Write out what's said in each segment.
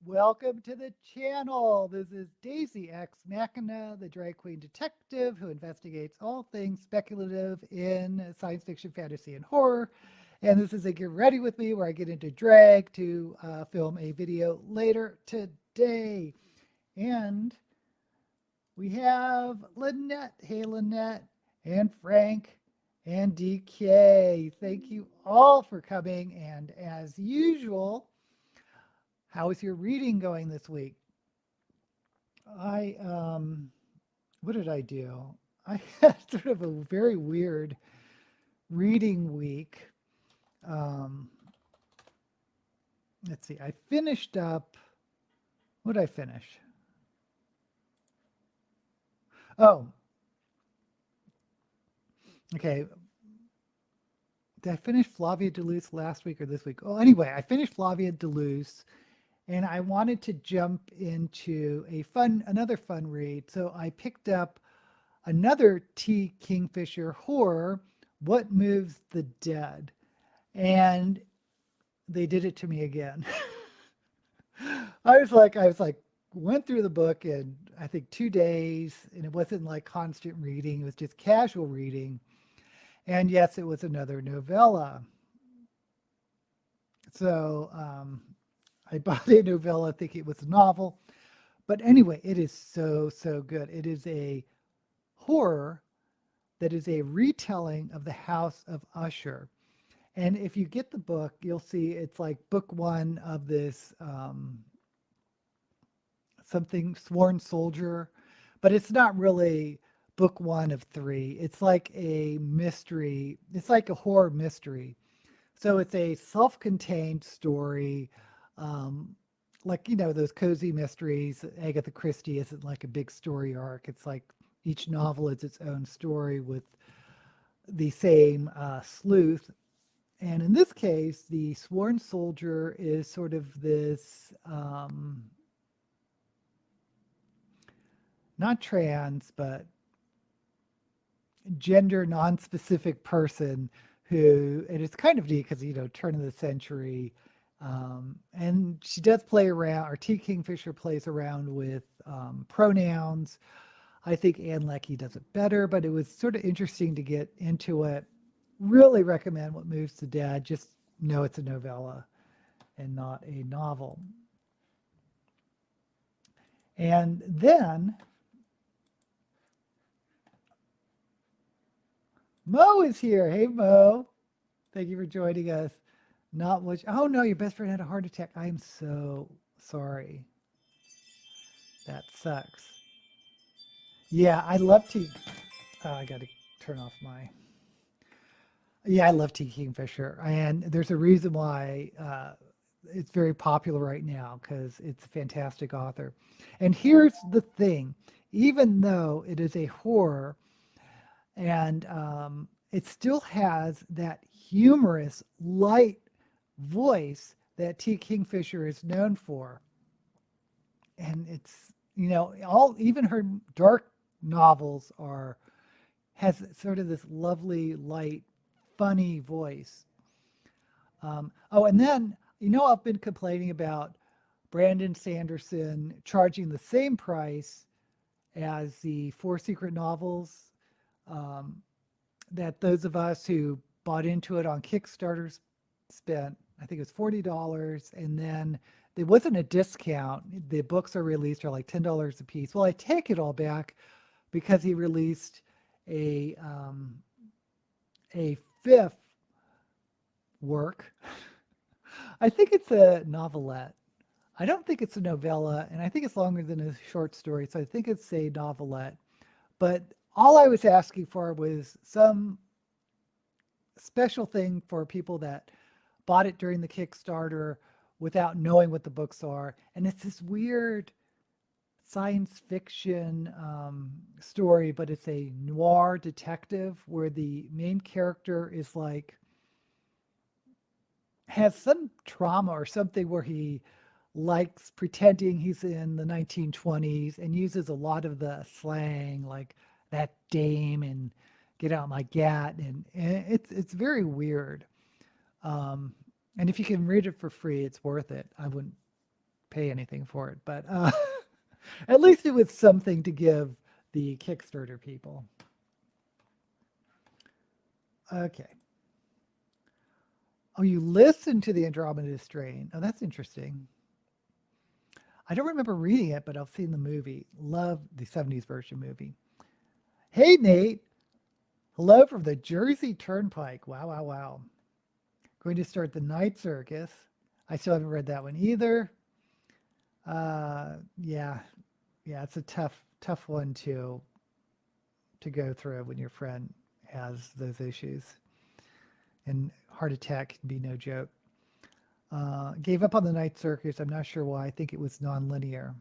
Welcome to the channel. This is Daisy X Machina, the drag queen detective who investigates all things speculative in science fiction, fantasy, and horror. And this is a Get Ready With Me where I get into drag to film a video later today. And we have Lynette. Hey, Lynette, and Frank, and DK. Thank you all for coming. And as usual, how is your reading going this week? I what did I do? I had sort of a very weird reading week. Um, let's see. I finished up. What did I finish? Oh, okay. Did I finish Flavia Deluxe last week or this week? Oh, anyway, I finished Flavia Deluxe, and I wanted to jump into another fun read. So I picked up another T. Kingfisher horror, What Moves the Dead. And they did it to me again. I was like, went through the book in I think 2 days, and it wasn't like constant reading, it was just casual reading. And yes, it was another novella. So I bought a novella thinking it was a novel. But anyway, it is so, so good. It is a horror that is a retelling of the House of Usher. And if you get the book, you'll see it's like book one of this something Sworn Soldier, but it's not really book one of three. It's like a mystery. It's like a horror mystery. So it's a self-contained story, like those cozy mysteries. Agatha Christie isn't like a big story arc. It's like each novel is its own story with the same sleuth. And in this case, the Sworn Soldier is sort of this not trans, but gender non-specific person who, and it's kind of neat because, turn of the century. And she does play around, or T. Kingfisher plays around with pronouns. I think Anne Leckie does it better, but it was sort of interesting to get into it. Really recommend What Moves the Dead. Just know it's a novella and not a novel. And then Mo is here. Hey, Mo. Thank you for joining us. Not much. Oh, no, your best friend had a heart attack. I am so sorry. That sucks. Yeah, I love T. Oh, I got to turn off my. Yeah, I love T. Kingfisher. And there's a reason why it's very popular right now because it's a fantastic author. And here's the thing, even though it is a horror, and it still has that humorous, light voice that T. Kingfisher is known for. And it's, even her dark novels has sort of this lovely, light, funny voice. And then, I've been complaining about Brandon Sanderson charging the same price as the Four Secret Novels, that those of us who bought into it on Kickstarter spent, I think it was $40, and then there wasn't a discount. The books are like $10 a piece. Well, I take it all back because he released a fifth work. I think it's a novelette. I don't think it's a novella, and I think it's longer than a short story, so I think it's a novelette. But all I was asking for was some special thing for people that bought it during the Kickstarter without knowing what the books are. And it's this weird science fiction story, but it's a noir detective where the main character is has some trauma or something where he likes pretending he's in the 1920s and uses a lot of the slang like that dame and get out my gat, and it's very weird. And if you can read it for free, it's worth it. I wouldn't pay anything for it, but at least it was something to give the Kickstarter people. Okay. Oh, you listened to the Andromeda Strain. Oh, that's interesting. I don't remember reading it, but I've seen the movie. Love the 70s version movie. Hey, Nate. Hello from the Jersey Turnpike. Wow, wow, wow. Going to start the Night Circus. I still haven't read that one either. Yeah, it's a tough one to go through when your friend has those issues. And heart attack can be no joke. Gave up on the Night Circus. I'm not sure why. I think it was non-linear.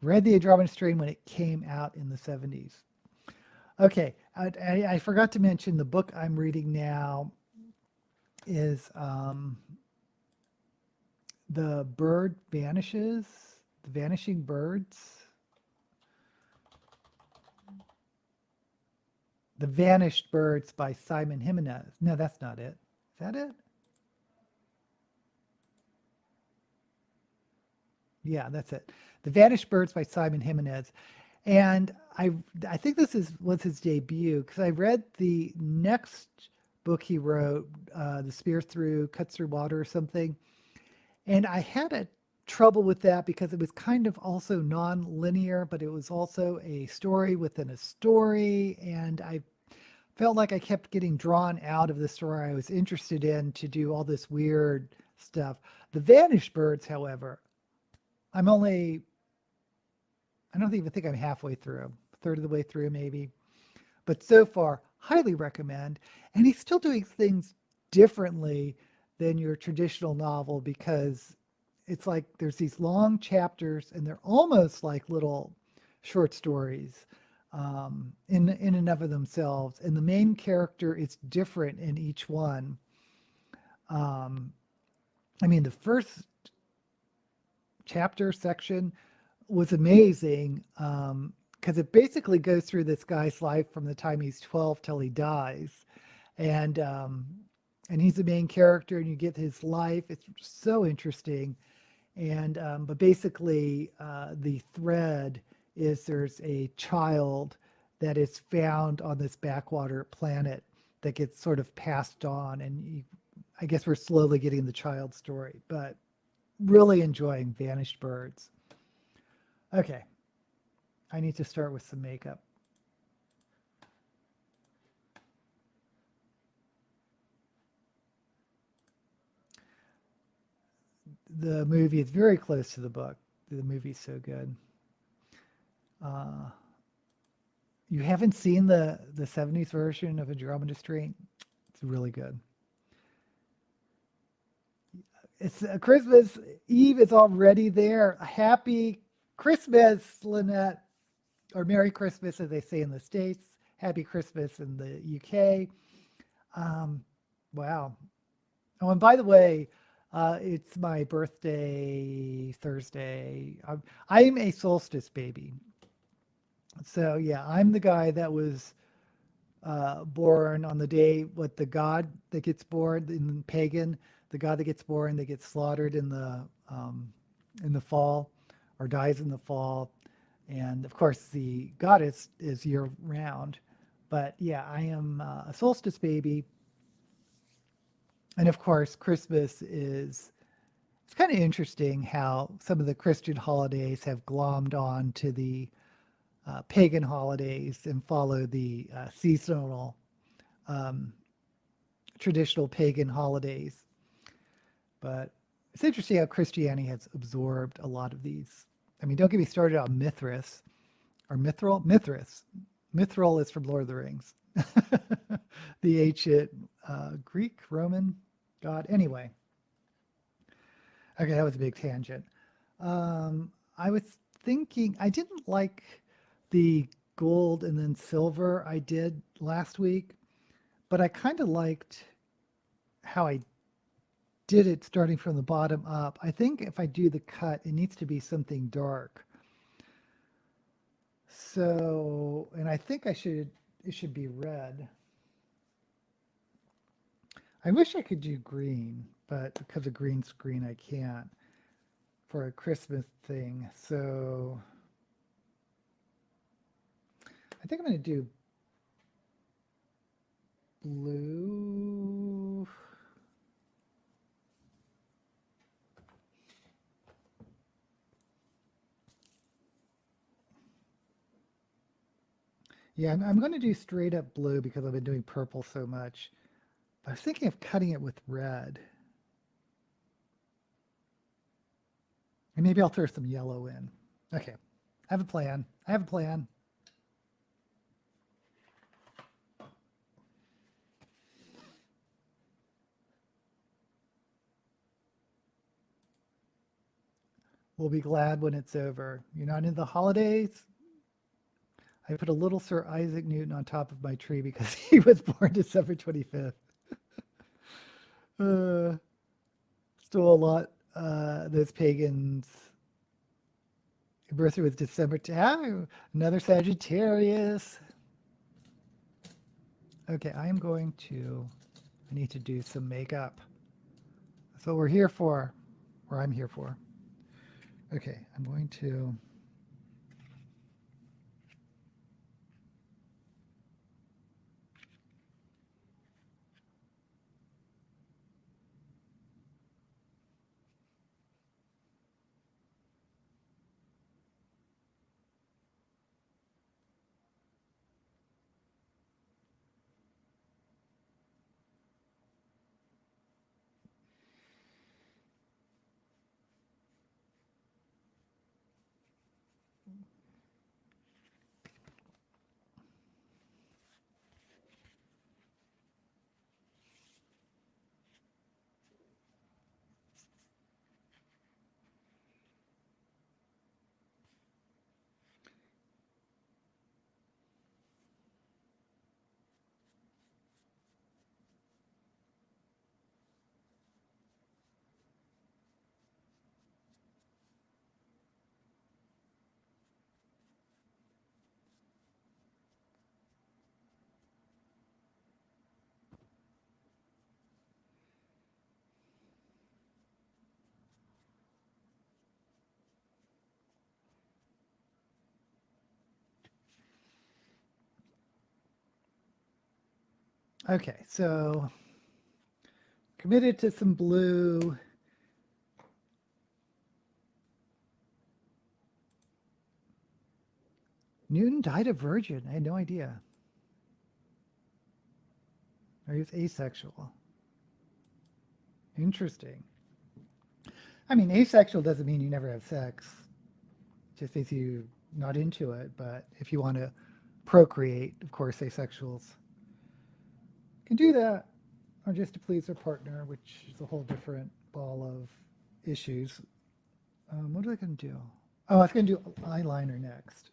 Read the Andromeda Strain when it came out in the 70s. Okay, I forgot to mention the book I'm reading now is The Bird Vanishes, The Vanishing Birds. The Vanished Birds by Simon Jimenez. No, that's not it. Is that it? Yeah, that's it. The Vanished Birds by Simon Jimenez. And I think this was his debut because I read the next book he wrote, The Spear Cuts Through Water or something. And I had a trouble with that because it was kind of also non-linear, but it was also a story within a story. And I felt like I kept getting drawn out of the story I was interested in to do all this weird stuff. The Vanished Birds, however, I don't even think I'm halfway through, a third of the way through maybe. But so far, highly recommend. And he's still doing things differently than your traditional novel because it's like there's these long chapters and they're almost like little short stories in and of themselves. And the main character is different in each one. I mean, the first chapter section was amazing because it basically goes through this guy's life from the time he's 12 till he dies. And he's the main character and you get his life. It's so interesting. And but basically the thread is there's a child that is found on this backwater planet that gets sort of passed on. And I guess we're slowly getting the child story, but really enjoying Vanished Birds. Okay, I need to start with some makeup. The movie is very close to the book. The movie's so good. You haven't seen the 70s version of Andromeda Strain? It's really good. It's Christmas Eve is already there. Happy Christmas, Lynette, or Merry Christmas, as they say in the States. Happy Christmas in the UK. Wow. Oh, and by the way, it's my birthday Thursday. I'm a solstice baby. So yeah, I'm the guy that was born on the day what the god that gets born in pagan, the god that gets born that gets slaughtered in the fall or dies in the fall, and of course the goddess is year round. But yeah, I am a solstice baby, and of course Christmas is. It's kind of interesting how some of the Christian holidays have glommed on to the pagan holidays and follow the seasonal traditional pagan holidays. But it's interesting how Christianity has absorbed a lot of these. I mean, don't get me started on Mithras or Mithril. Mithril is from Lord of the Rings, the ancient Greek, Roman god. Anyway, okay, that was a big tangent. I was thinking, I didn't like the gold and then silver I did last week, but I kind of liked how I did it starting from the bottom up. I think if I do the cut, it needs to be something dark. So, and I think it should be red. I wish I could do green, but because of green screen, I can't for a Christmas thing. So I think I'm going to do blue. Yeah, I'm going to do straight up blue because I've been doing purple so much. But I was thinking of cutting it with red. And maybe I'll throw some yellow in. Okay, I have a plan. I have a plan. We'll be glad when it's over. You're not in the holidays? I put a little Sir Isaac Newton on top of my tree because he was born December 25th. Uh, Still a lot. Those pagans. Your birthday was December. Another Sagittarius. Okay, I am going to. I need to do some makeup. That's what we're here for. Or I'm here for. Okay, I'm going to. Okay, so committed to some blue. Newton died a virgin. I had no idea. Or he was asexual. Interesting. I mean, asexual doesn't mean you never have sex. It just means you're not into it. But if you want to procreate, of course, asexuals can do that. Or just to please their partner, which is a whole different ball of issues. What are I going to do? Oh, I was going to do eyeliner next.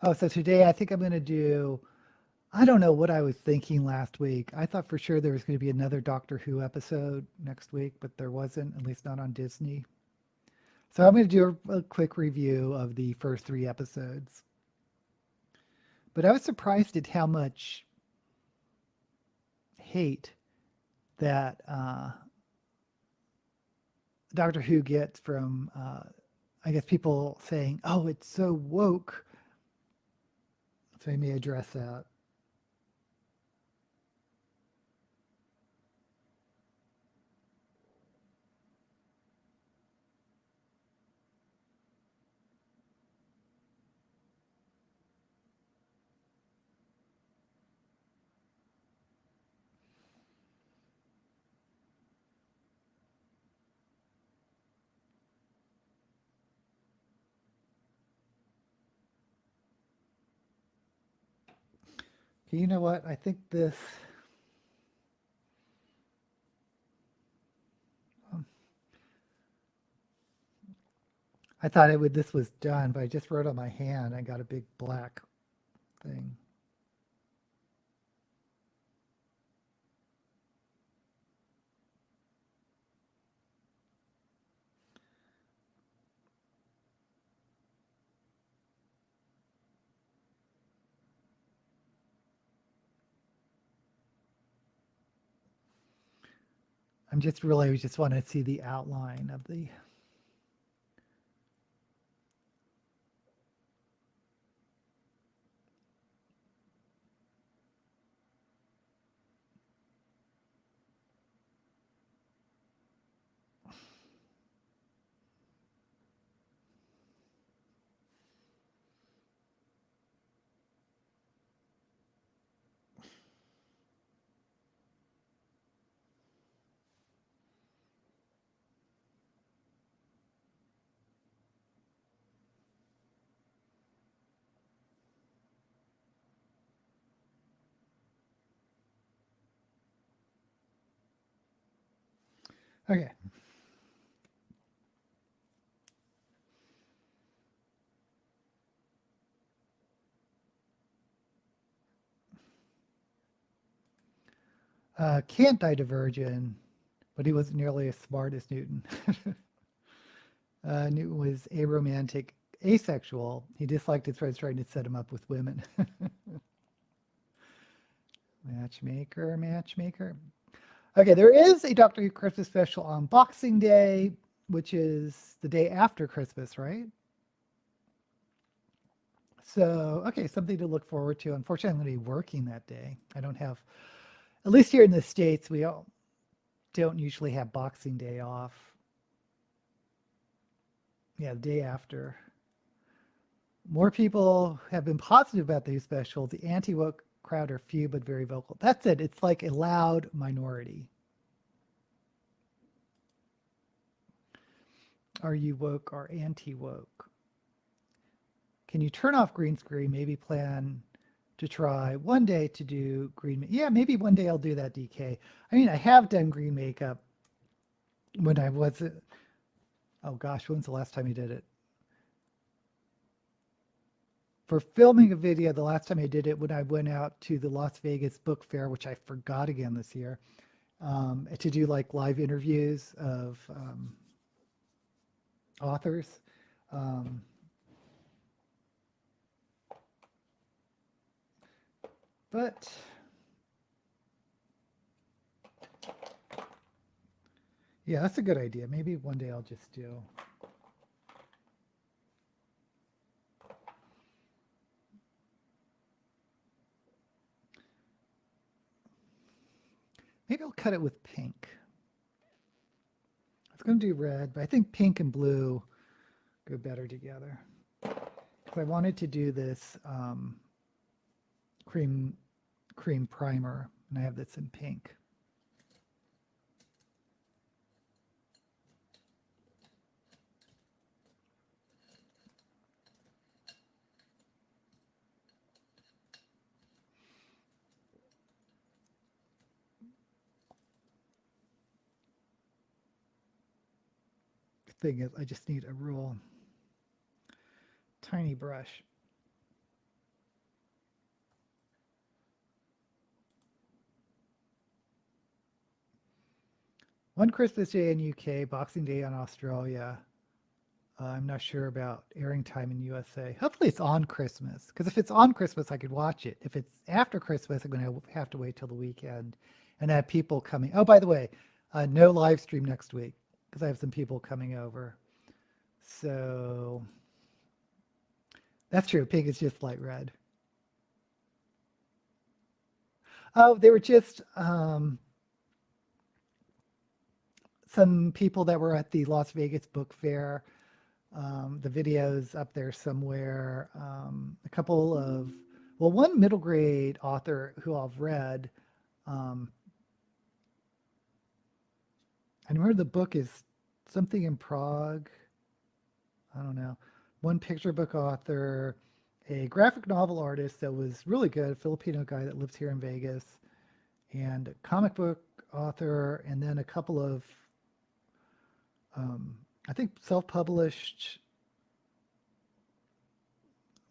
Oh, so today I think I'm going to do, I don't know what I was thinking last week. I thought for sure there was going to be another Doctor Who episode next week, but there wasn't, at least not on Disney. So I'm going to do a quick review of the first 3 episodes. But I was surprised at how much hate that Doctor Who gets from, I guess, people saying, oh, it's so woke. So I may address that. Okay, you know what? I think this. I thought this was done, but I just wrote on my hand. I got a big black thing. I'm just really just want to see the outline of the. Okay. Kant died a virgin, but he wasn't nearly as smart as Newton. Newton was aromantic, asexual. He disliked his friends trying to set him up with women. Matchmaker, matchmaker. Okay, there is a Doctor Who Christmas special on Boxing Day, which is the day after Christmas, right? So, okay, something to look forward to. Unfortunately, I'm going to be working that day. I don't have, at least here in the States, we all don't usually have Boxing Day off. Yeah, the day after. More people have been positive about these specials. The anti-woke crowd are few but very vocal. That's it. It's like a loud minority. Are you woke or anti-woke? Can you turn off green screen? Maybe plan to try one day to do green. Yeah, maybe one day I'll do that, DK. I mean, I have done green makeup when I was, oh gosh, when's the last time you did it? For filming a video, the last time I did it when I went out to the Las Vegas book fair, which I forgot again this year, to do like live interviews of authors. But yeah, that's a good idea. Maybe one day I'll just do. Maybe I'll cut it with pink. I was going to do red, but I think pink and blue go better together. Because I wanted to do this cream primer, and I have this in pink. The thing is, I just need a real tiny brush. One Christmas Day in UK, Boxing Day in Australia. I'm not sure about airing time in USA. Hopefully it's on Christmas, because if it's on Christmas, I could watch it. If it's after Christmas, I'm going to have to wait till the weekend and have people coming. Oh, by the way, no live stream next week because I have some people coming over. So that's true. Pink is just light red. Oh, they were just some people that were at the Las Vegas Book Fair. The video's up there somewhere. A couple of, well, one middle grade author who I've read. I remember the book is something in Prague. I don't know. One picture book author, a graphic novel artist that was really good, a Filipino guy that lives here in Vegas, and a comic book author, and then a couple of, I think, self-published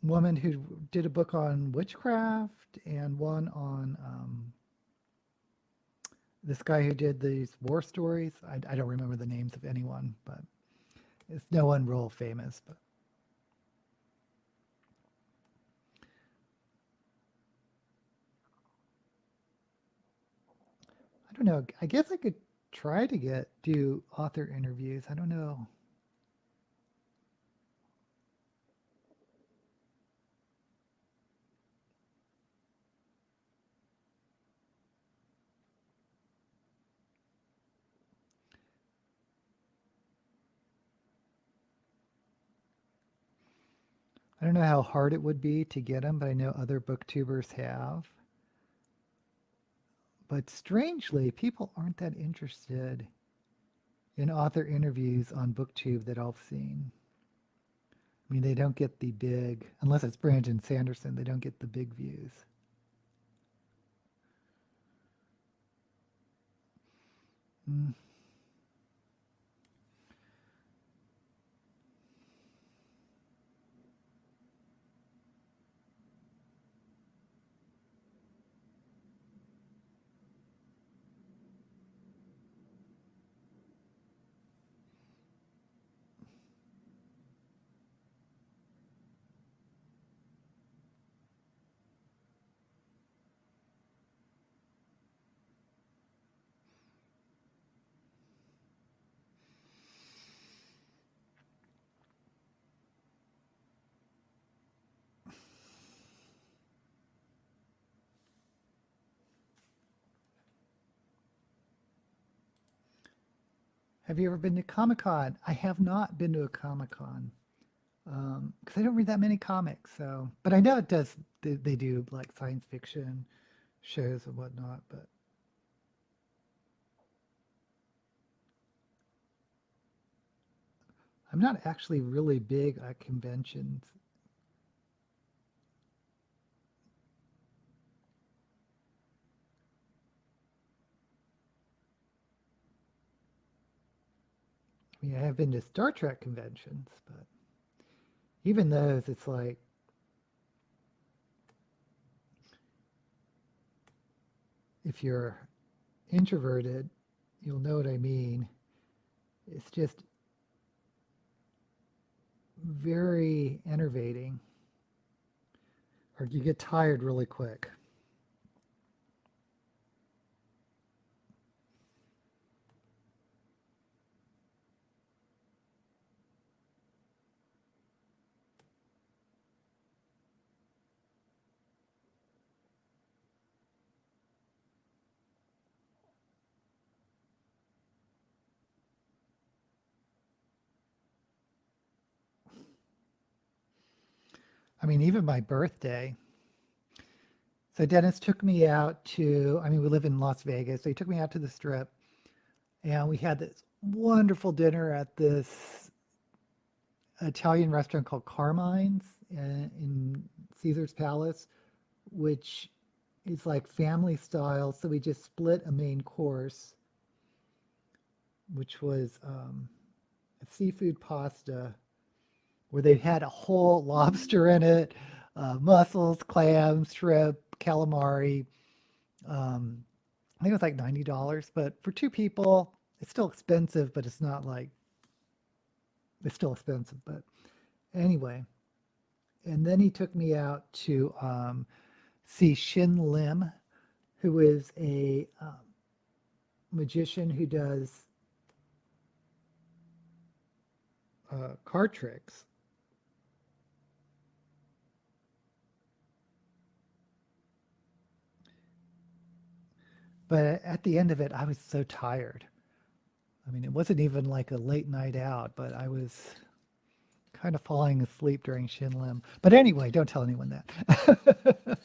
woman who did a book on witchcraft and one on this guy who did these war stories. I don't remember the names of anyone, but it's no one real famous. But I don't know. I guess I could try to do author interviews. I don't know. I don't know how hard it would be to get them, but I know other booktubers have. But strangely, people aren't that interested in author interviews on booktube that I've seen. I mean, they don't get the big, unless it's Brandon Sanderson, they don't get the big views. Mm. Have you ever been to Comic Con? I have not been to a Comic Con because I don't read that many comics. So, but I know it does. They do like science fiction shows and whatnot. But I'm not actually really big at conventions. I mean, I have been to Star Trek conventions, but even those, it's like if you're introverted, you'll know what I mean. It's just very enervating, or you get tired really quick. I mean, even my birthday. So Dennis took me out to, I mean, we live in Las Vegas. So he took me out to the strip and we had this wonderful dinner at this Italian restaurant called Carmine's in Caesar's Palace, which is like family style. So we just split a main course, which was a seafood pasta where they had a whole lobster in it, mussels, clams, shrimp, calamari. Um, I think it was like $90, but for two people, it's still expensive, but it's not like it's still expensive. But anyway, and then he took me out to see Shin Lim, who is a magician who does card tricks. But at the end of it, I was so tired. I mean, it wasn't even like a late night out, but I was kind of falling asleep during Shin Lim. But anyway, don't tell anyone that.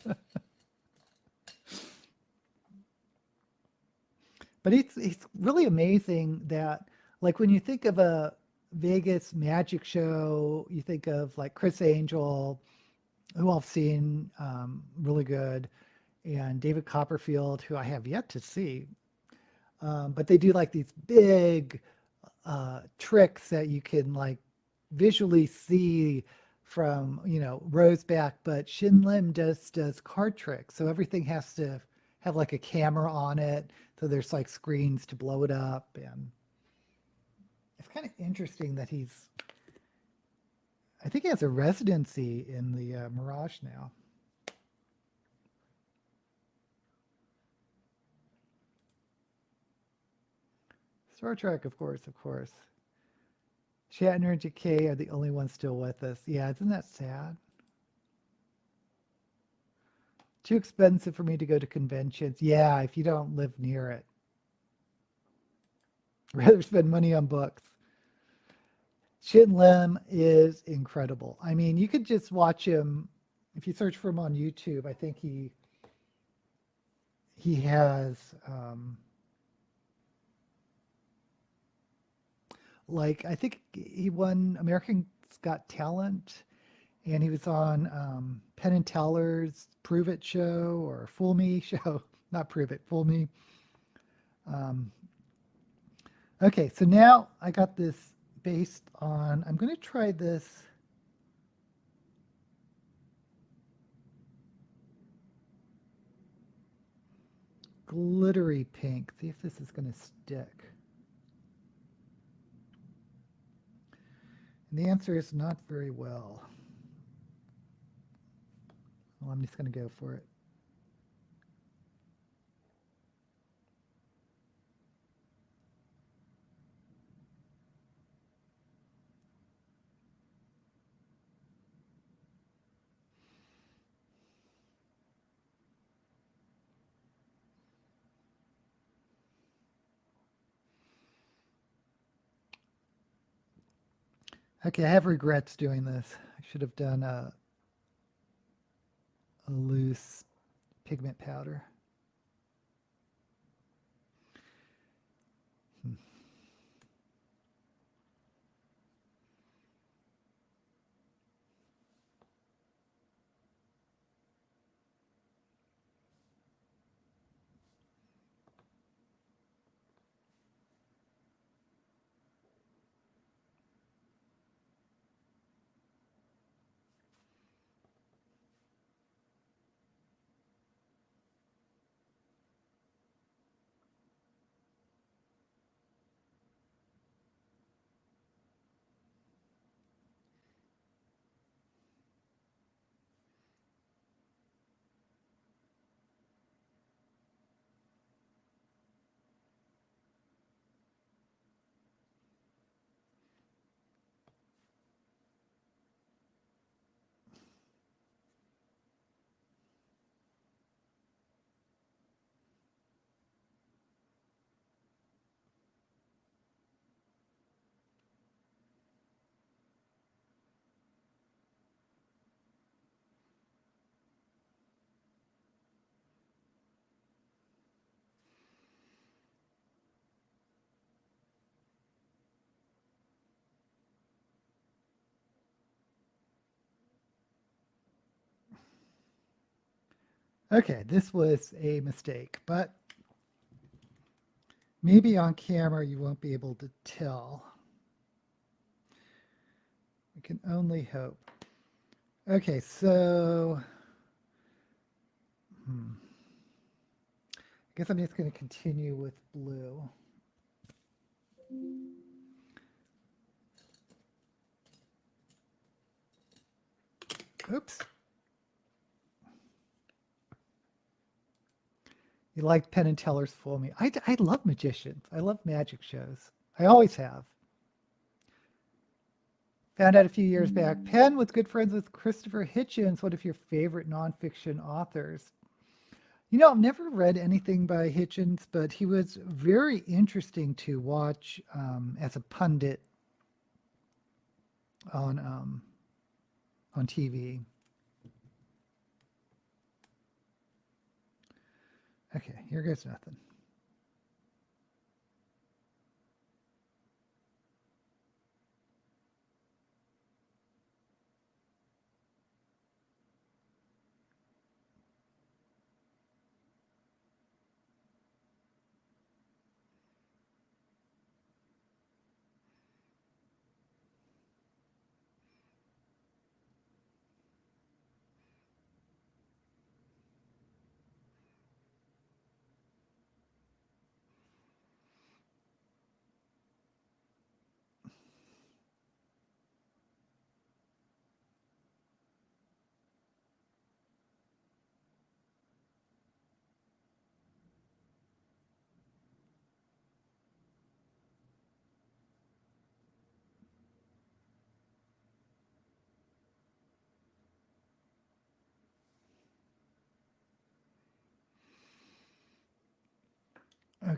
But it's really amazing that like when you think of a Vegas magic show, you think of like Chris Angel, who I've seen really good, and David Copperfield, who I have yet to see. But they do like these big tricks that you can like visually see from rows back. But Shin Lim does card tricks, so everything has to have like a camera on it. So there's like screens to blow it up, and it's kind of interesting that I think he has a residency in the Mirage now. Star Trek, of course, of course. Shatner and JK are the only ones still with us. Yeah, isn't that sad? Too expensive for me to go to conventions. Yeah, if you don't live near it. Rather spend money on books. Shin Lim is incredible. I mean, you could just watch him if you search for him on YouTube. I think he has like I think he won American's Got Talent, and he was on Penn and Teller's Prove It show or Fool Me show. Not Prove It, Fool Me. Um, okay, so now I got this based on. I'm going to try this. Glittery pink. See if this is going to stick. And the answer is not very well. Well, I'm just going to go for it. Okay, I have regrets doing this. I should have done a loose pigment powder. Okay, this was a mistake, but maybe on camera you won't be able to tell. We can only hope. Okay, so I guess I'm just going to continue with blue. Oops. You like Penn and Teller's Fool Me. I love magicians. I love magic shows. I always have. Found out a few years back, Penn was good friends with Christopher Hitchens, one of your favorite nonfiction authors. You know, I've never read anything by Hitchens, but he was very interesting to watch as a pundit on TV. Okay, here goes nothing.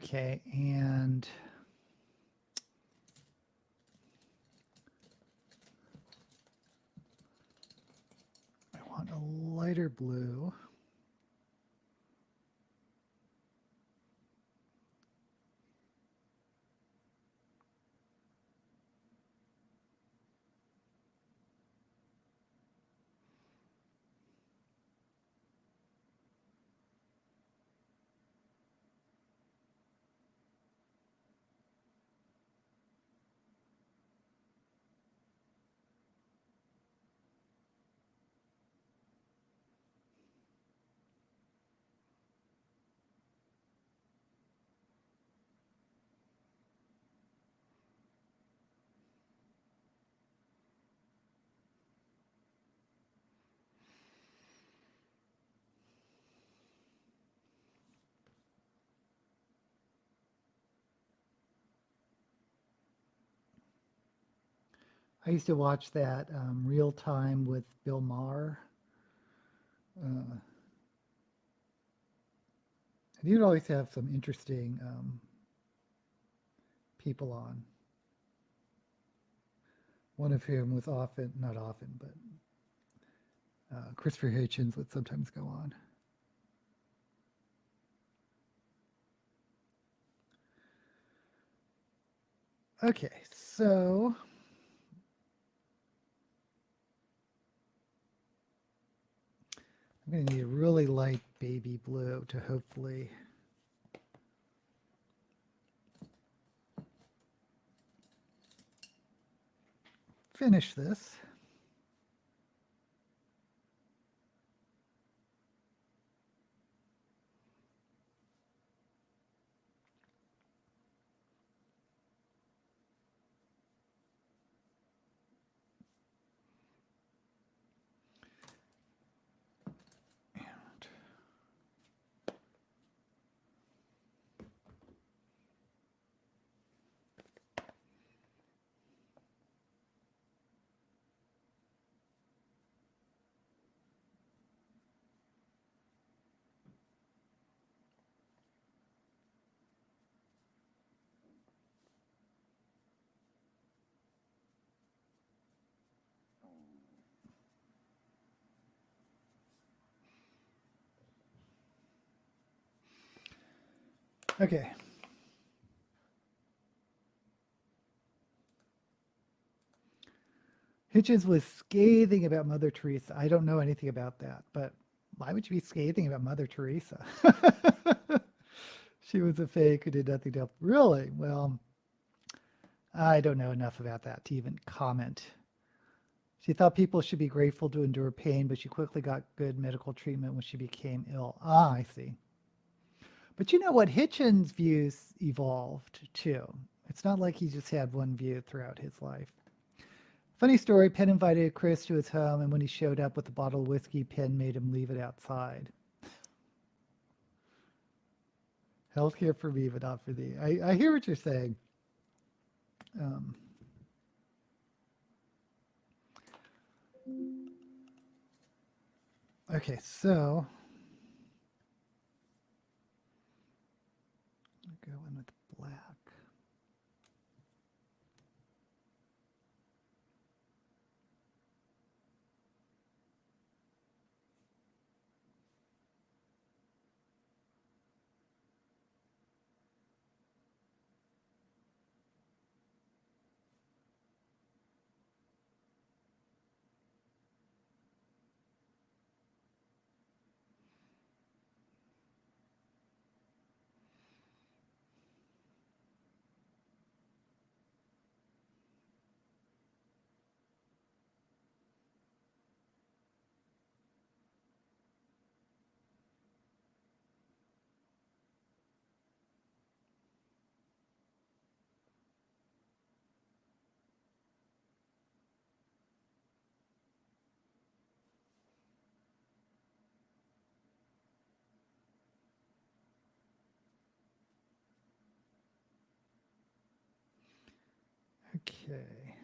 Okay, and I want a lighter blue. I used to watch that Real Time with Bill Maher. And he'd always have some interesting people on. One of whom was often, not often, but Christopher Hitchens would sometimes go on. Okay, so I'm going to need a really light baby blue to hopefully finish this. Okay. Hitchens was scathing about Mother Teresa. I don't know anything about that, but why would you be scathing about Mother Teresa? She was a fake who did nothing to help. Really? Well, I don't know enough about that to even comment. She thought people should be grateful to endure pain, but she quickly got good medical treatment when she became ill. Ah, I see. But you know what? Hitchens' views evolved too. It's not like he just had one view throughout his life. Funny story, Penn invited Chris to his home, and when he showed up with a bottle of whiskey, Penn made him leave it outside. Healthcare for me, but not for thee. I hear what you're saying. Um, okay, so I'll go in with black. Okay.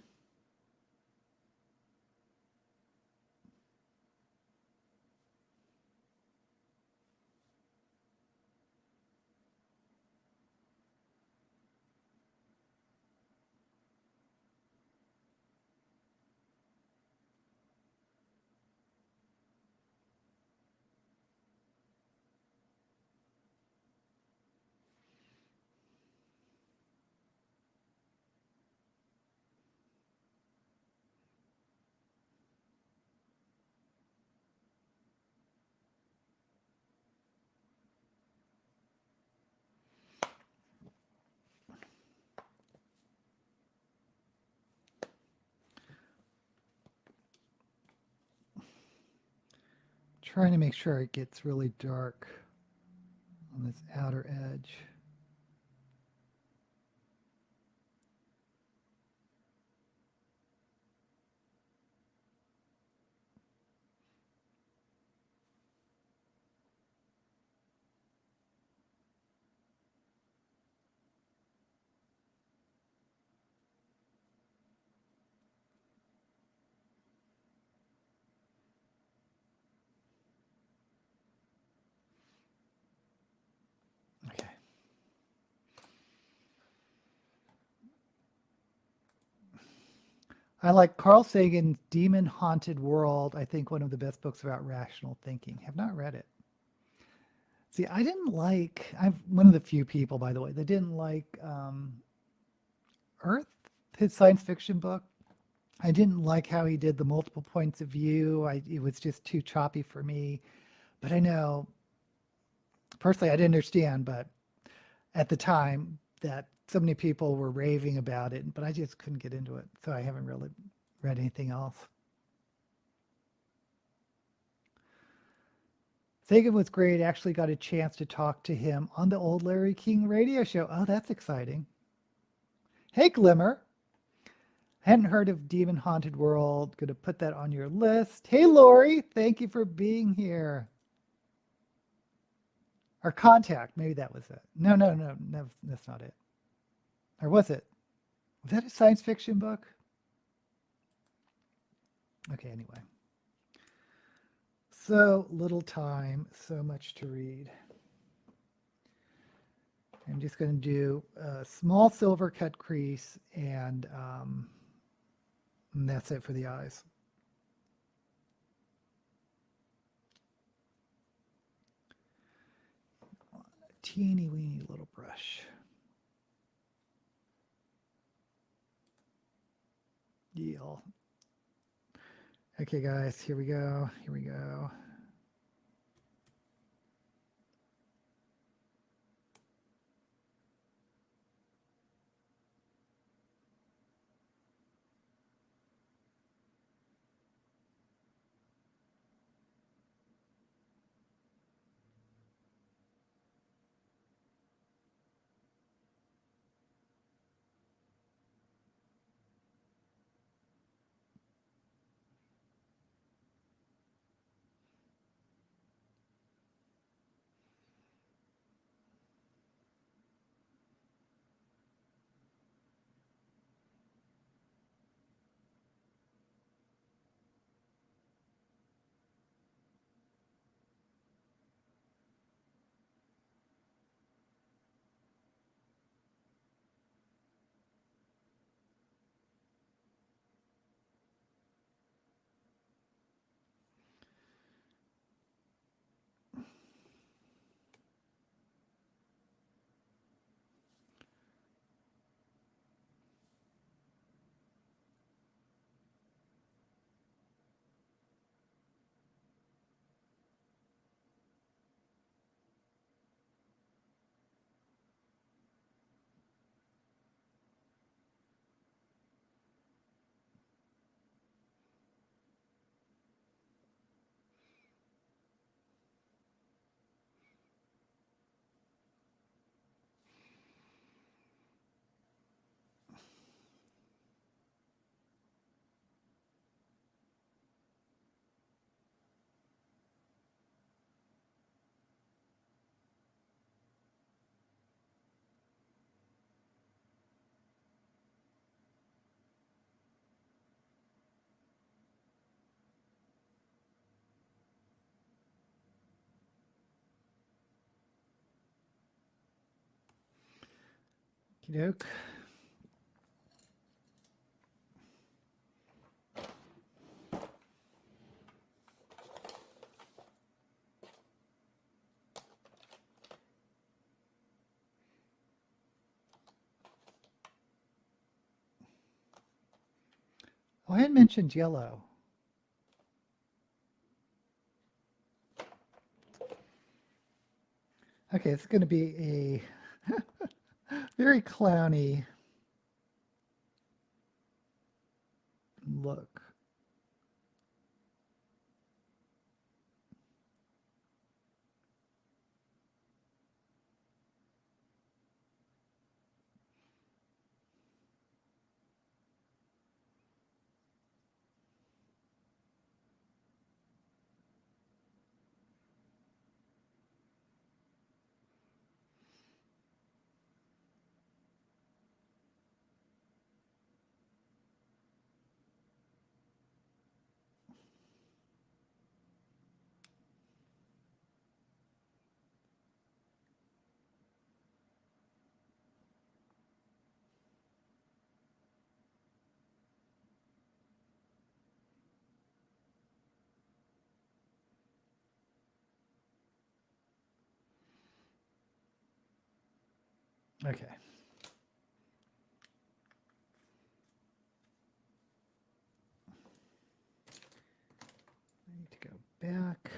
Trying to make sure it gets really dark on this outer edge. Okay. I like Carl Sagan's Demon Haunted World. I think one of the best books about rational thinking. Have not read it. See, I didn't like, I'm one of the few people, by the way, that didn't like Earth, his science fiction book. I didn't like how he did the multiple points of view. It was just too choppy for me. But I know, personally, I didn't understand, but at the time that so many people were raving about it, but I just couldn't get into it. So I haven't really read anything else. Sagan was great. Actually got a chance to talk to him on the old Larry King radio show. Oh, that's exciting. Hey, Glimmer. Hadn't heard of Demon Haunted World. Going to put that on your list. Hey, Lori. Thank you for being here. Or Contact. Maybe that was it. No, that's not it. Or was it? Was that a science fiction book? Okay, anyway. So little time, so much to read. I'm just going to do a small silver cut crease and that's it for the eyes. A teeny weeny little brush. Deal. Okay, guys, here we go. Here we go. Okey-doke. Oh, I had mentioned yellow. Okay, it's going to be a very clowny look. Okay. I need to go back.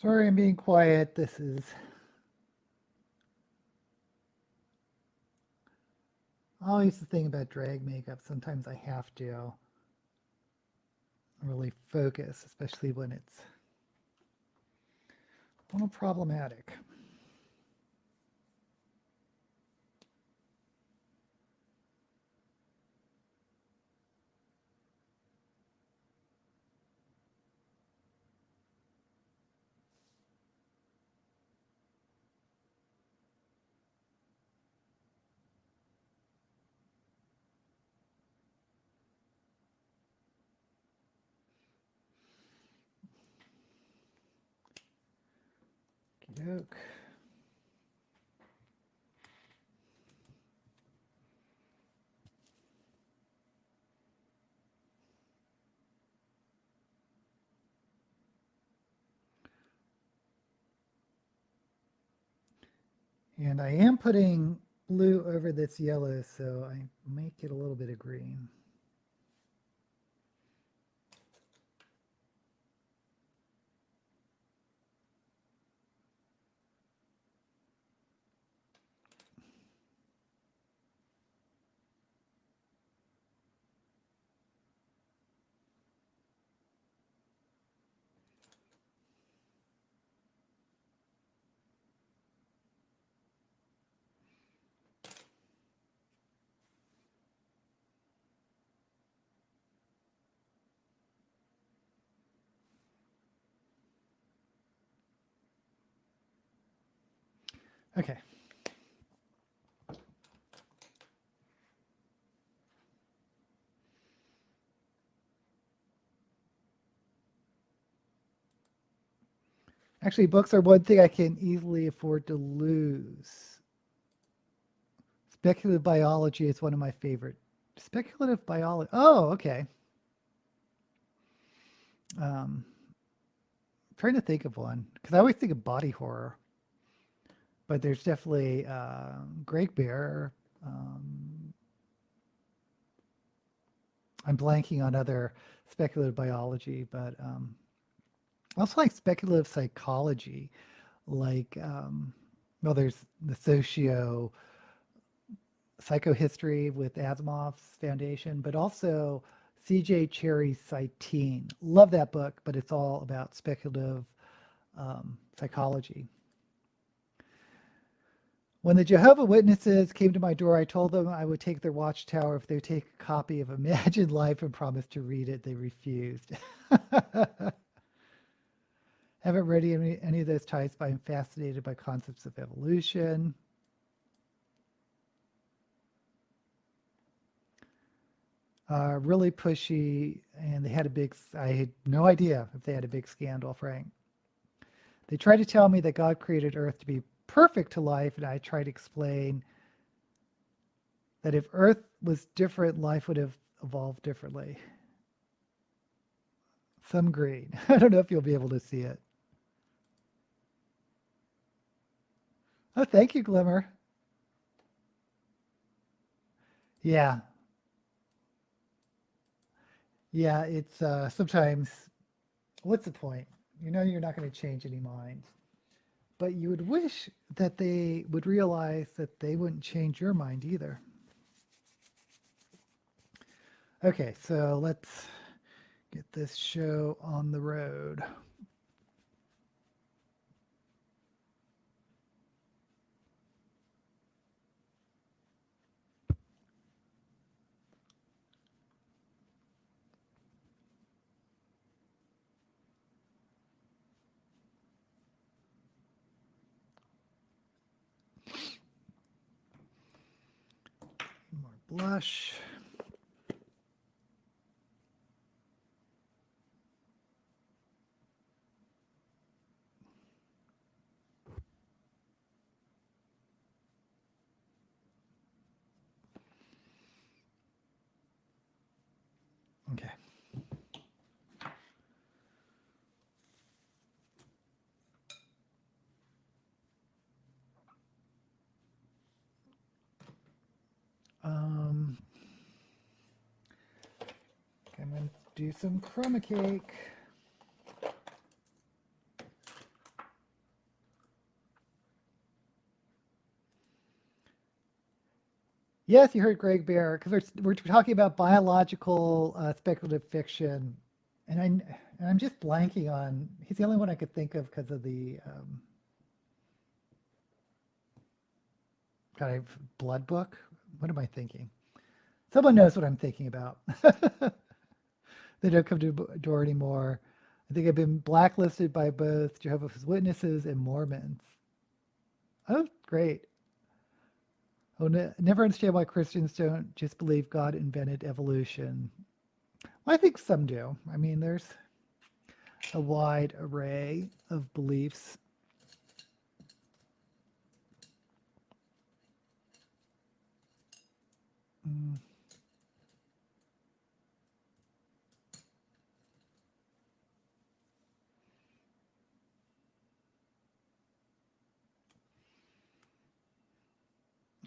Sorry, I'm being quiet. This is always the thing about drag makeup. Sometimes I have to really focus, especially when it's a little problematic. Okey-doke. And I am putting blue over this yellow, so I might get a little bit of green. Okay. Actually, books are one thing I can easily afford to lose. Speculative biology is one of my favorite. Speculative biology. Oh, okay. I'm trying to think of one because I always think of body horror, but there's definitely Great Bear. I'm blanking on other speculative biology, but I also like speculative psychology, like well, there's the psychohistory with Asimov's Foundation, but also C.J. Cherry's Cytine. Love that book, but it's all about speculative psychology. When the Jehovah Witnesses came to my door, I told them I would take their watchtower if they would take a copy of Imagined Life and promised to read it. They refused. Haven't read any of those types, but I'm fascinated by concepts of evolution. Really pushy, and they had I had no idea if they had a big scandal, Frank. They tried to tell me that God created Earth to be perfect to life, and I tried to explain that if Earth was different, life would have evolved differently. Some green. I don't know if you'll be able to see it. Oh, thank you, Glimmer. Yeah. Yeah, it's sometimes, what's the point? You know you're not going to change any minds. But you would wish that they would realize that they wouldn't change your mind either. Okay, so let's get this show on the road. blush. Okay. I'm going to do some chroma cake. Yes, you heard Greg Bear, because we're talking about biological speculative fiction, and I'm just blanking on. He's the only one I could think of because of the kind of blood book. What am I thinking? Someone knows what I'm thinking about. They don't come to the door anymore. I think I've been blacklisted by both Jehovah's Witnesses and Mormons. Oh, great. Oh, never understand why Christians don't just believe God invented evolution. Well, I think some do. I mean, there's a wide array of beliefs.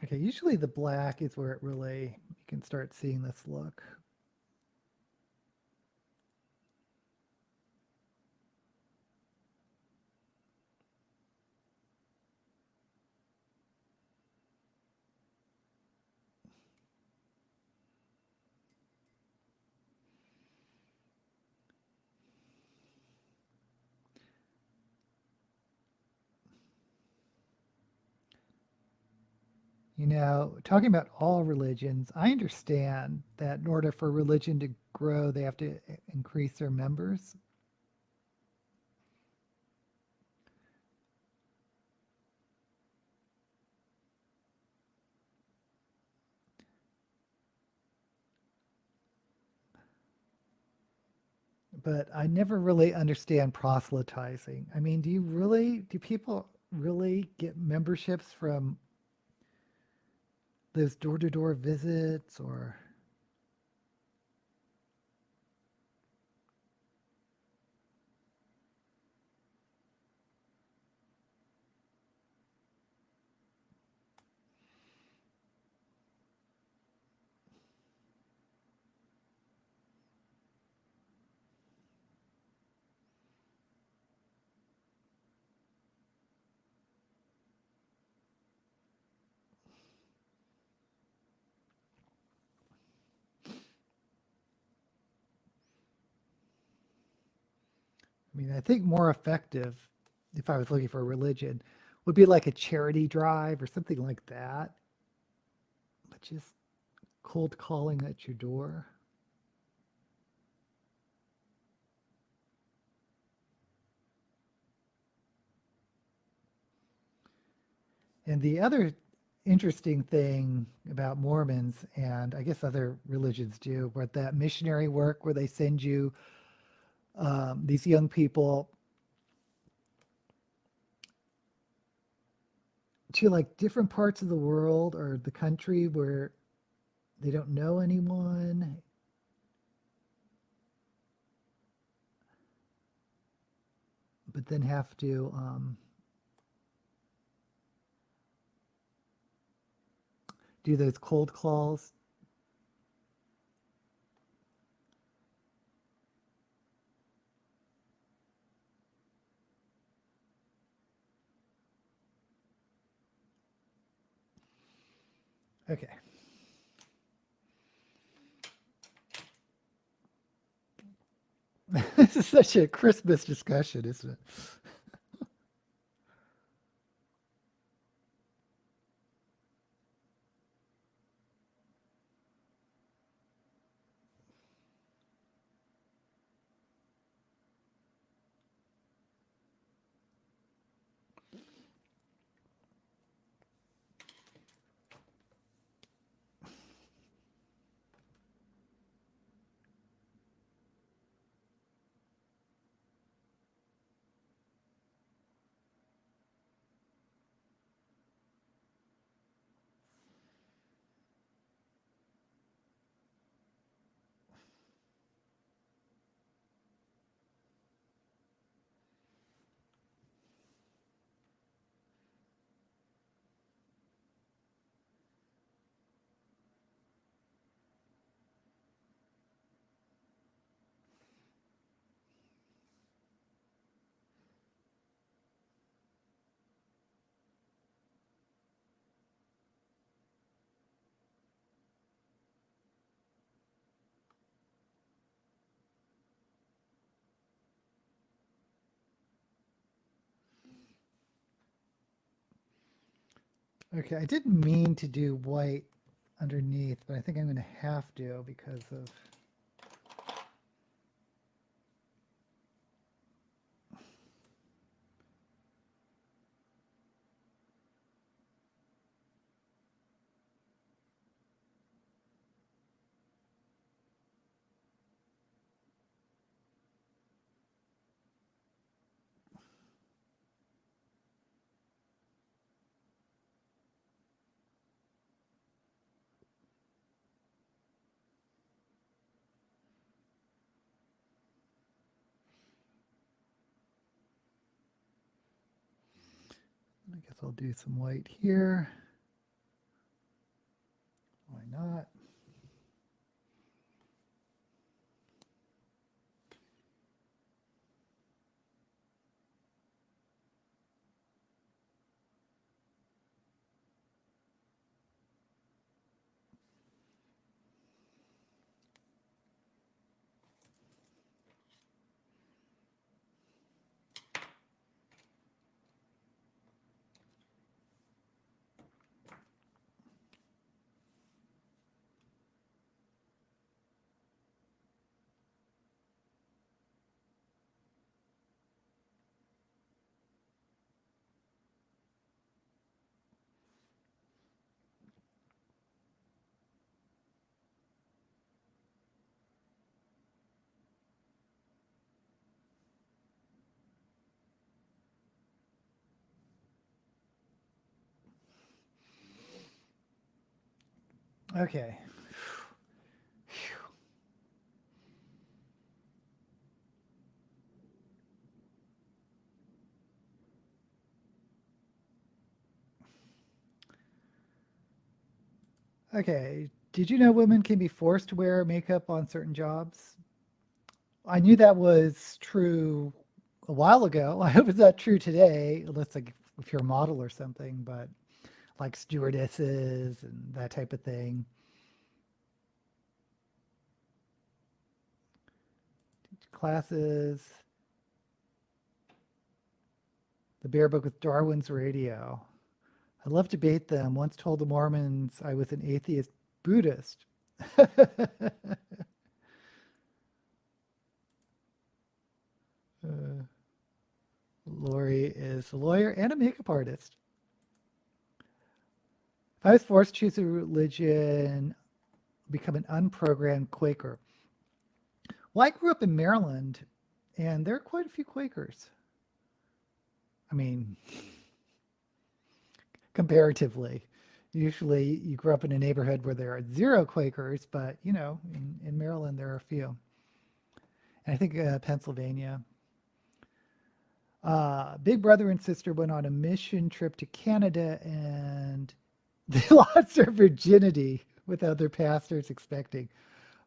Okay, usually the black is where it really, you can start seeing this look. You know, talking about all religions, I understand that in order for religion to grow, they have to increase their members. But I never really understand proselytizing. I mean, do people really get memberships from those door-to-door visits or? I mean, I think more effective, if I was looking for a religion, would be like a charity drive or something like that. But just cold calling at your door. And the other interesting thing about Mormons, and I guess other religions do, but that missionary work where they send you these young people to like different parts of the world or the country where they don't know anyone, but then have to do those cold calls. Okay. This is such a Christmas discussion, isn't it? Okay, I didn't mean to do white underneath, but I think I'm going to have to because of... I guess I'll do some white here. Why not? Okay. Okay. Did you know women can be forced to wear makeup on certain jobs? I knew that was true a while ago. I hope it's not true today, unless like if you're a model or something, but like stewardesses and that type of thing. Classes, the Bear Book with Darwin's Radio. I love to bait them. Once told the Mormons I was an atheist Buddhist. uh, Lori is a lawyer and a makeup artist. If I was forced to choose a religion, become an unprogrammed Quaker. Well, I grew up in Maryland, and there are quite a few Quakers. I mean, comparatively. Usually you grew up in a neighborhood where there are zero Quakers, but you know, in Maryland there are a few. And I think Pennsylvania. Big brother and sister went on a mission trip to Canada and they lost their virginity without their pastors expecting.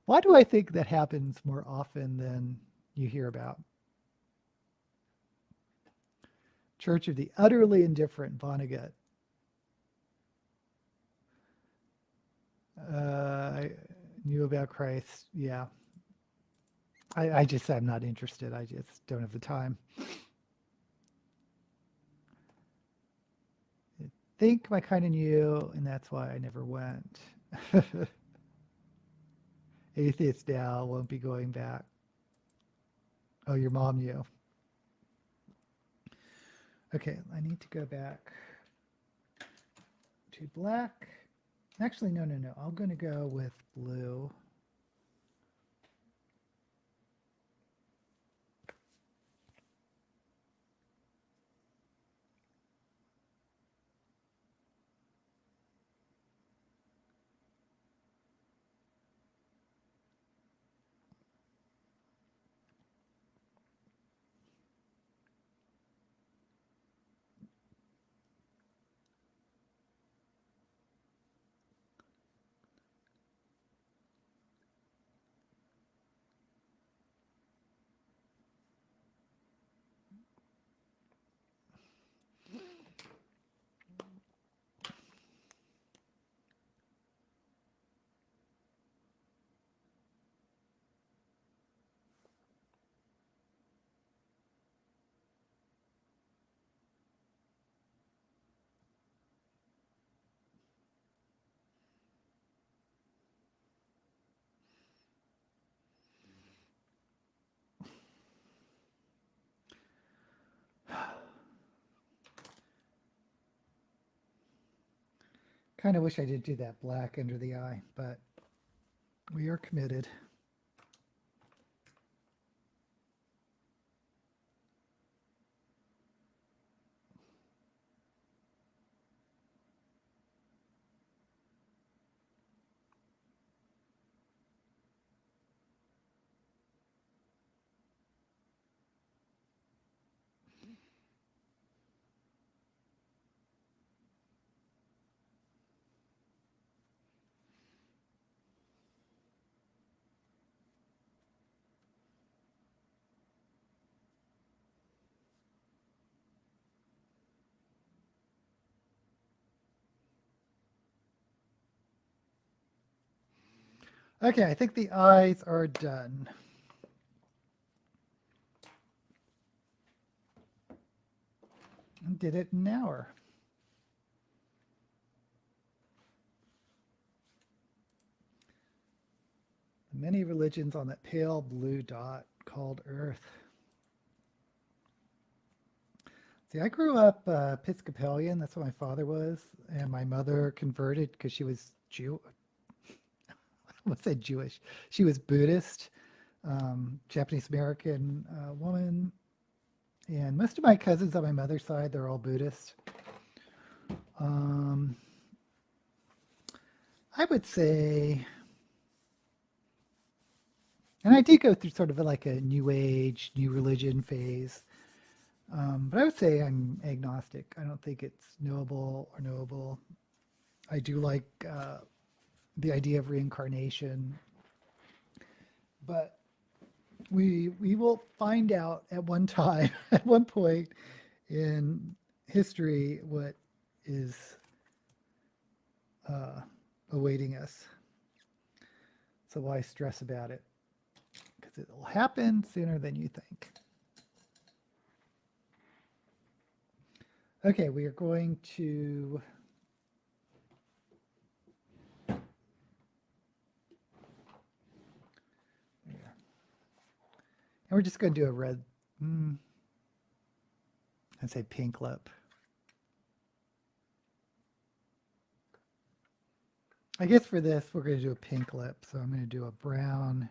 Why do I think that happens more often than you hear about? Church of the Utterly Indifferent, Vonnegut. I knew about Christ. Yeah. I just, I'm not interested. I just don't have the time. I think my kind of knew, and that's why I never went. Atheist now won't be going back. Oh, your mom knew. Okay, I need to go back to black. Actually, no, no, no. I'm going to go with blue. Kind of wish I did do that black under the eye, but we are committed. Okay, I think the eyes are done. Did it in an hour. Many religions on that pale blue dot called Earth. See, I grew up Episcopalian. That's what my father was, and my mother converted because she was Jew. What's that Jewish? She was Buddhist, Japanese American woman, and most of my cousins on my mother's side, they're all Buddhist. I would say, and I did go through sort of like a new age, new religion phase. But I would say I'm agnostic. I don't think it's knowable or knowable. I do like the idea of reincarnation, but we will find out at one time, at one point in history, what is awaiting us. So why stress about it? Because it will happen sooner than you think. Okay, we are going to and we're just going to do a red, I'd say pink lip. I guess for this, we're going to do a pink lip. So I'm going to do a brown.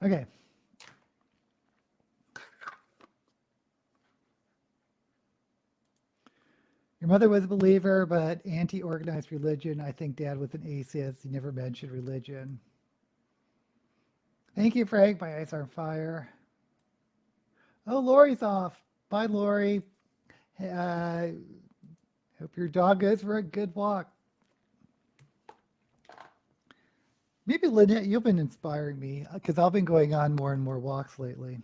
Okay. Your mother was a believer, but anti-organized religion. I think Dad was an atheist. He never mentioned religion. Thank you, Frank. My eyes are on fire. Oh, Lori's off. Bye, Lori. Uh, hope your dog goes for a good walk. Maybe Lynette, you've been inspiring me because I've been going on more and more walks lately.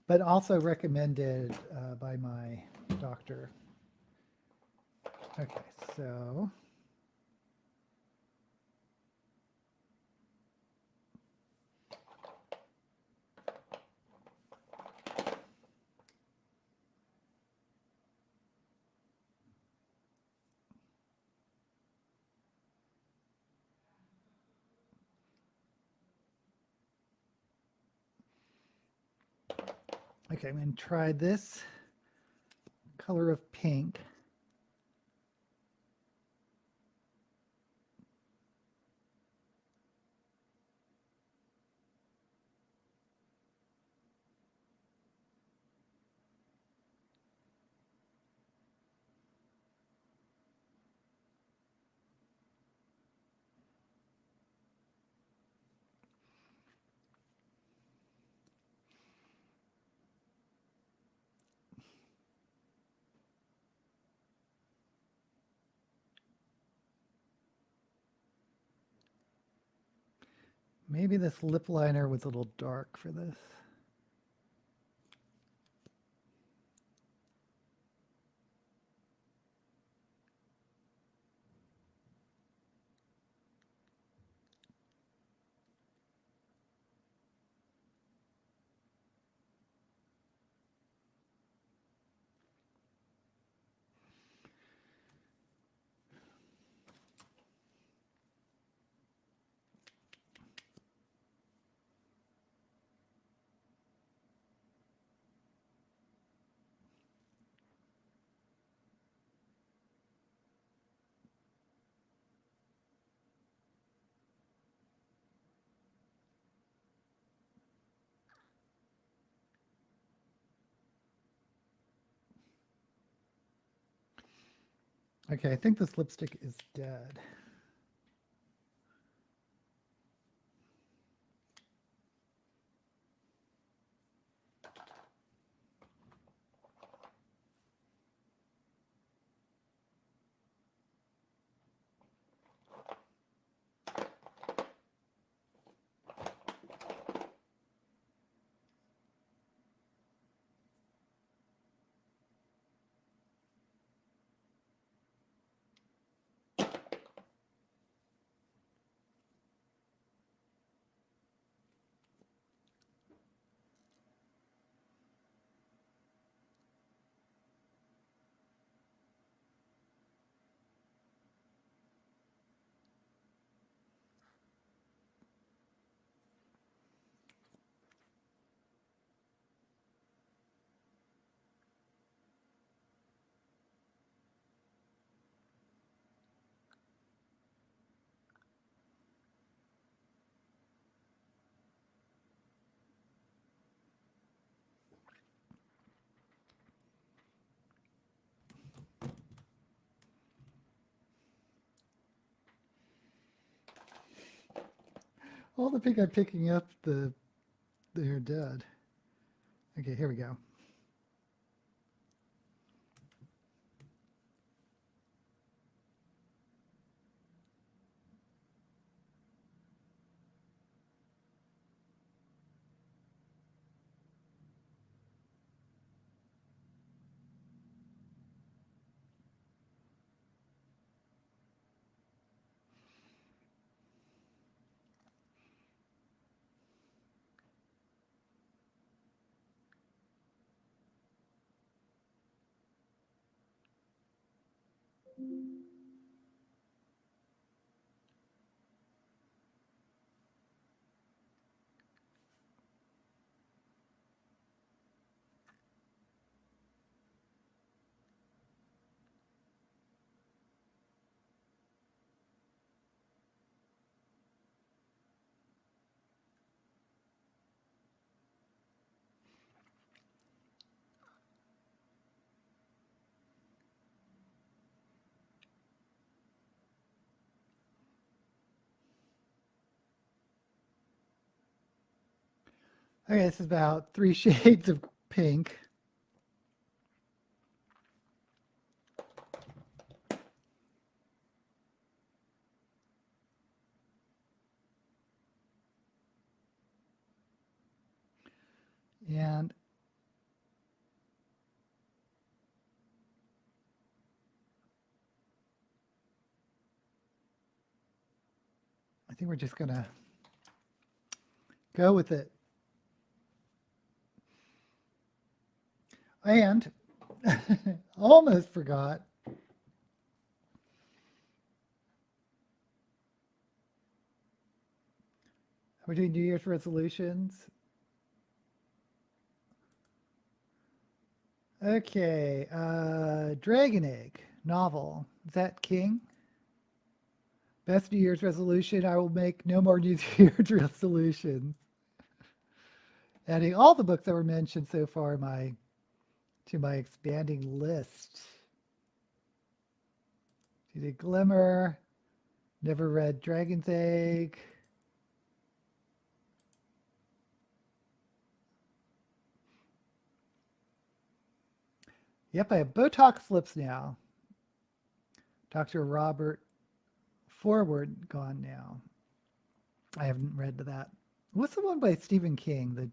But also recommended by my doctor. Okay, so okay, I'm going to try this color of pink. Maybe this lip liner was a little dark for this. Okay, I think this lipstick is dead. All the pink I'm picking up, they're dead. Okay, here we go. Okay, this is about 3 shades of pink. And I think we're just going to go with it. And almost forgot. We're doing New Year's resolutions. Okay, Dragon Egg novel. Is that King? Best New Year's resolution, I will make no more New Year's resolutions. Adding all the books that were mentioned so far to my expanding list. You did Glimmer, never read Dragon's Egg. Yep, I have Botox lips now. Dr. Robert Forward gone now. I haven't read that. What's the one by Stephen King? The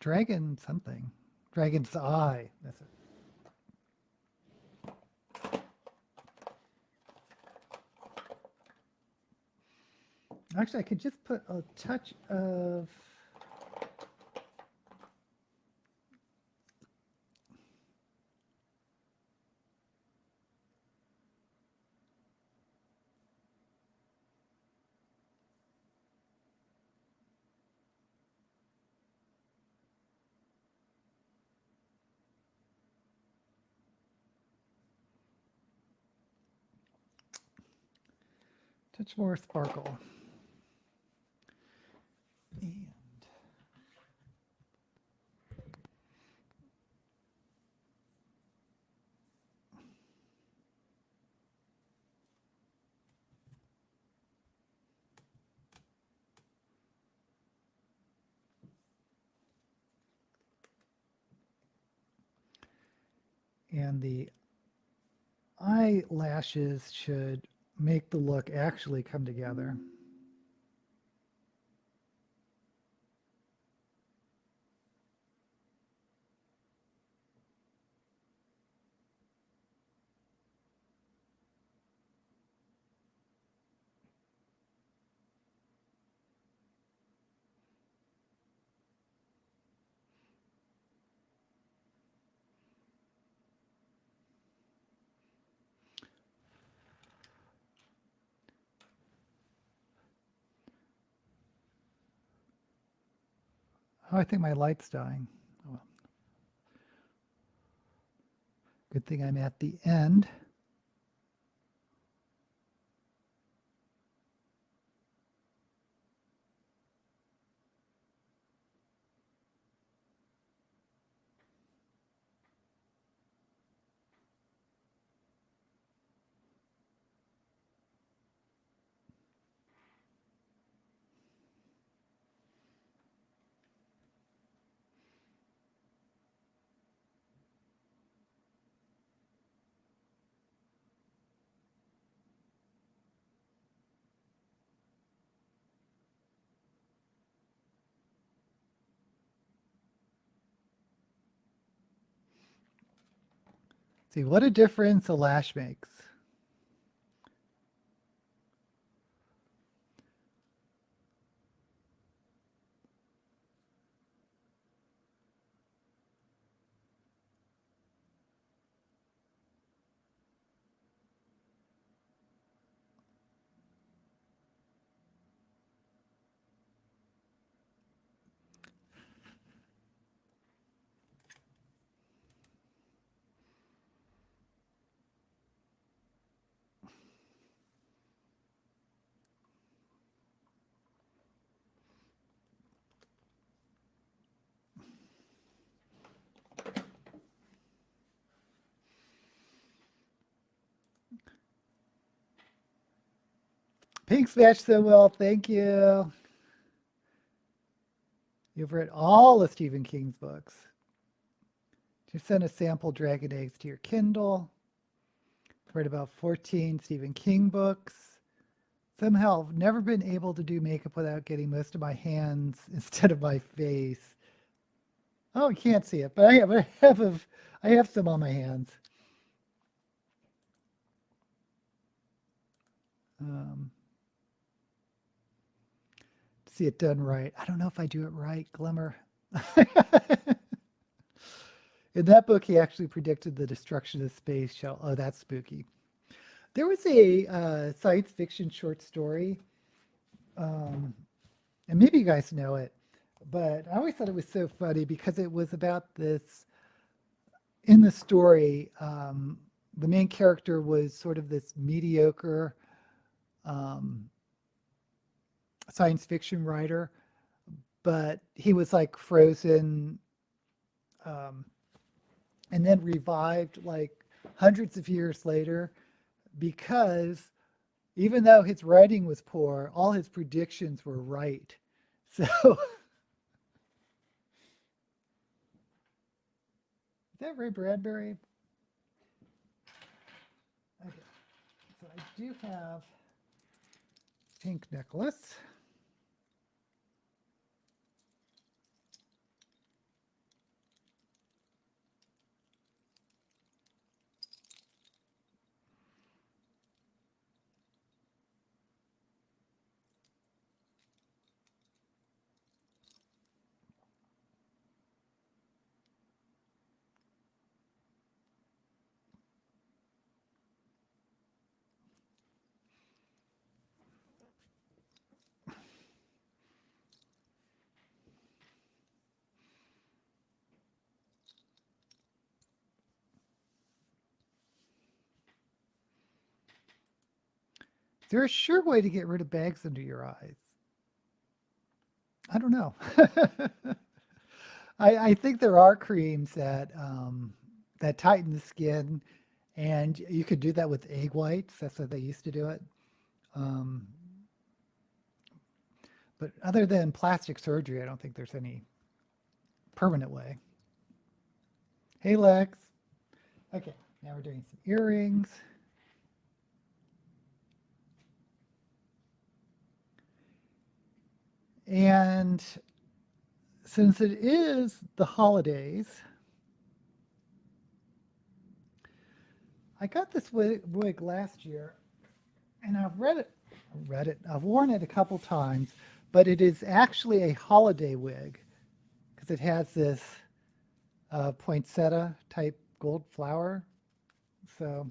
Dragon something. Dragon's Eye. That's it. Actually, I could just put a touch of more sparkle. And the eyelashes should make the look actually come together. Oh, I think my light's dying. Oh. Good thing I'm at the end. See what a difference a lash makes. Pink matched so well. Thank you. You've read all of Stephen King's books. You sent a sample Dragon Eggs to your Kindle. I've read about 14 Stephen King books. Somehow, I've never been able to do makeup without getting most of my hands instead of my face. Oh, you can't see it, but I have some on my hands. See it done right. I don't know if I do it right, Glimmer. In that book, he actually predicted the destruction of the space shuttle. Oh, that's spooky. There was a science fiction short story, and maybe you guys know it, but I always thought it was so funny because it was about this. In the story, the main character was sort of this mediocre science fiction writer, but he was like frozen and then revived like hundreds of years later because even though his writing was poor, all his predictions were right. So is that Ray Bradbury? Okay. So I do have pink necklace. Is there a sure way to get rid of bags under your eyes? I don't know. I think there are creams that tighten the skin, and you could do that with egg whites. That's what they used to do it. Um, but other than plastic surgery, I don't think there's any permanent way. Hey, Lex. Okay, now we're doing some earrings. And since it is the holidays, I got this wig last year, and I've I've worn it a couple times, but it is actually a holiday wig because it has this poinsettia type gold flower. So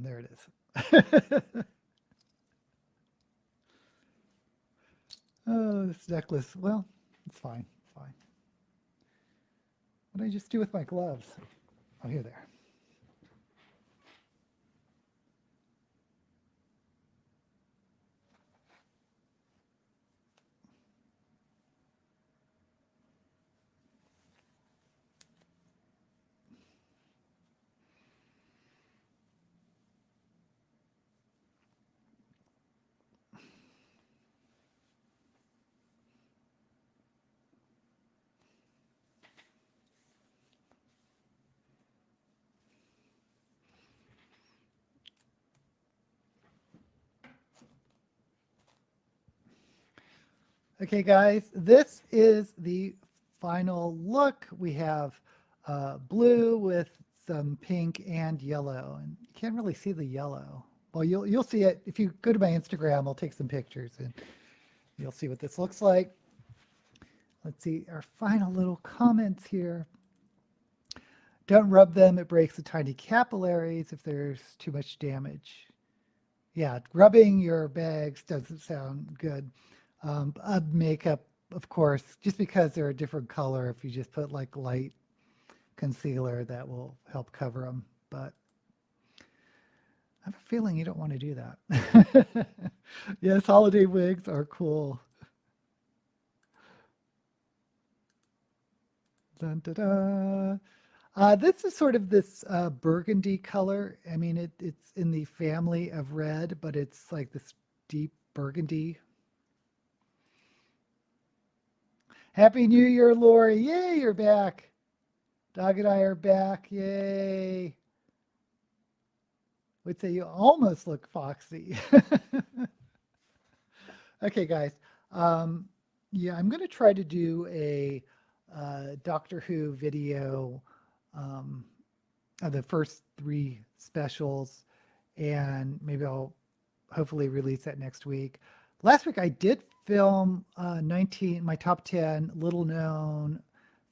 there it is. Oh, this necklace. Well, it's fine. It's fine. What did I just do with my gloves? Oh, here they are. Okay, guys, this is the final look. We have blue with some pink and yellow, and you can't really see the yellow. Well, you'll see it if you go to my Instagram. I'll take some pictures, and you'll see what this looks like. Let's see our final little comments here. Don't rub them; it breaks the tiny capillaries if there's too much damage. Yeah, rubbing your bags doesn't sound good. Makeup of course, just because they're a different color, if you just put like light concealer, that will help cover them. But I have a feeling you don't want to do that. Yes, holiday wigs are cool. Dun, da, da. This is sort of this burgundy color. I mean, it's in the family of red, but it's like this deep burgundy. Happy New Year, Lori. Yay, you're back. Dog and I are back. Yay. Would say you almost look foxy. Okay, guys. Um, yeah, I'm going to try to do a Doctor Who video um, of the first three specials, and maybe I'll hopefully release that next week. Last week I did film 19 my top 10 little known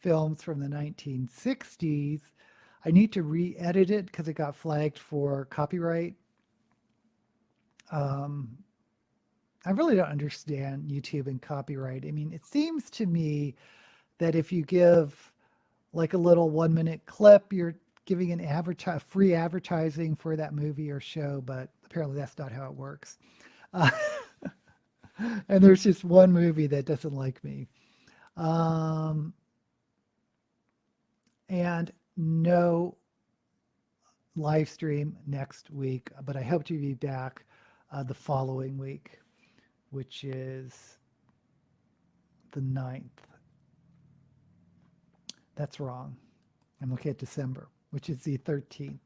films from the 1960s. I need to re-edit it because it got flagged for copyright. Um, I really don't understand YouTube and copyright. I mean, it seems to me that if you give like a little 1 minute clip, you're giving an free advertising for that movie or show, but apparently that's not how it works. Uh, and there's just one movie that doesn't like me. Um, and no live stream next week, but I hope to be back the following week, which is the 9th. That's wrong. I'm looking at December, which is the 13th.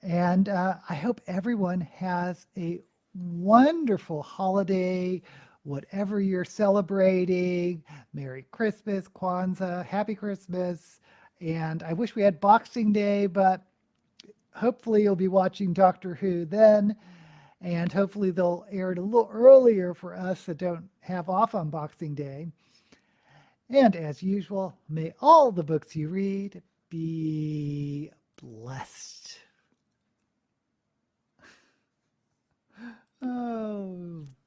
And I hope everyone has a wonderful holiday, whatever you're celebrating. Merry Christmas, Kwanzaa, Happy Christmas. And I wish we had Boxing Day, but hopefully you'll be watching Doctor Who then. And hopefully they'll air it a little earlier for us that don't have off on Boxing Day. And as usual, may all the books you read be blessed.